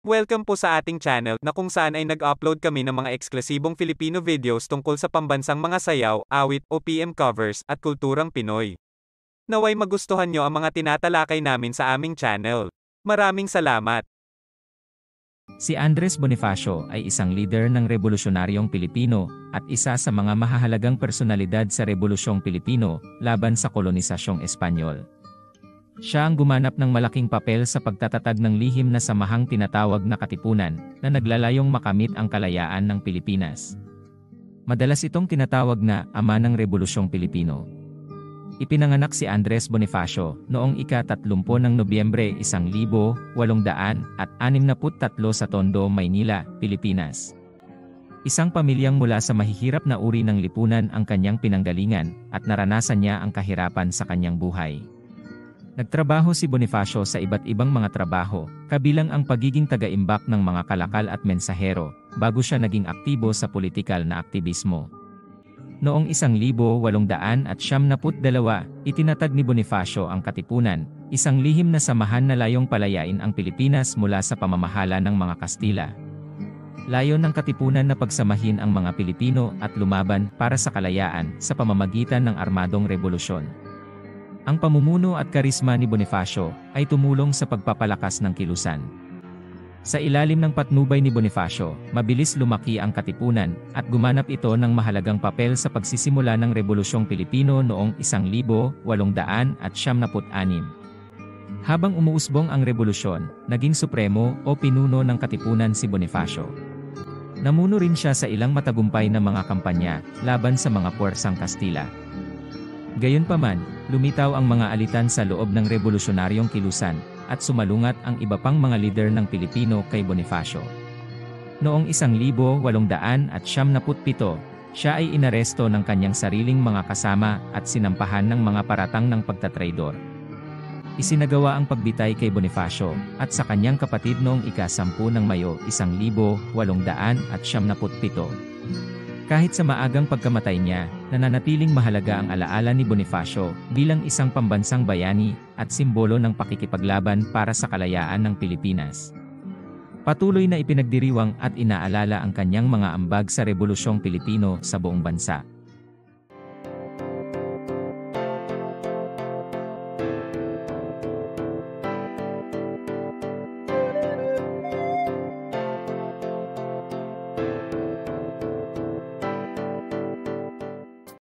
Welcome po sa ating channel na kung saan ay nag-upload kami ng mga eksklusibong Filipino videos tungkol sa pambansang mga sayaw, awit, OPM covers, at kulturang Pinoy. Naway magustuhan nyo ang mga tinatalakay namin sa aming channel. Maraming salamat! Si Andres Bonifacio ay isang leader ng Revolusyonaryong Pilipino at isa sa mga mahahalagang personalidad sa Rebolusyong Pilipino laban sa kolonisasyong Espanyol. Siya ang gumanap ng malaking papel sa pagtatatag ng lihim na samahang tinatawag na Katipunan na naglalayong makamit ang kalayaan ng Pilipinas. Madalas itong tinatawag na Ama ng Rebolusyong Pilipino. Ipinanganak si Andres Bonifacio noong ika-30 ng Nobyembre 1863 sa Tondo, Maynila, Pilipinas. Isang pamilyang mula sa mahihirap na uri ng lipunan ang kanyang pinanggalingan at naranasan niya ang kahirapan sa kanyang buhay. Nagtrabaho si Bonifacio sa iba't ibang mga trabaho, kabilang ang pagiging taga-imbak ng mga kalakal at mensahero, bago siya naging aktibo sa politikal na aktivismo. Noong 1872, itinatag ni Bonifacio ang Katipunan, isang lihim na samahan na layong palayain ang Pilipinas mula sa pamamahala ng mga Kastila. Layon ng Katipunan na pagsamahin ang mga Pilipino at lumaban para sa kalayaan sa pamamagitan ng armadong revolusyon. Ang pamumuno at karisma ni Bonifacio ay tumulong sa pagpapalakas ng kilusan. Sa ilalim ng patnubay ni Bonifacio, mabilis lumaki ang Katipunan at gumanap ito ng mahalagang papel sa pagsisimula ng Rebolusyong Pilipino noong 1896. Habang umuusbong ang revolusyon, naging supremo o pinuno ng Katipunan si Bonifacio. Namuno rin siya sa ilang matagumpay na mga kampanya laban sa mga puwersang Kastila. Gayunpaman, lumitaw ang mga alitan sa loob ng revolusyonaryong kilusan, at sumalungat ang iba pang mga lider ng Pilipino kay Bonifacio. Noong 1897, siya ay inaresto ng kanyang sariling mga kasama at sinampahan ng mga paratang ng pagtatraidor. Isinagawa ang pagbitay kay Bonifacio at sa kanyang kapatid noong ika-10 ng Mayo 1897. Kahit sa maagang pagkamatay niya, nananatiling mahalaga ang alaala ni Bonifacio bilang isang pambansang bayani at simbolo ng pakikipaglaban para sa kalayaan ng Pilipinas. Patuloy na ipinagdiriwang at inaalala ang kanyang mga ambag sa Rebolusyong Pilipino sa buong bansa.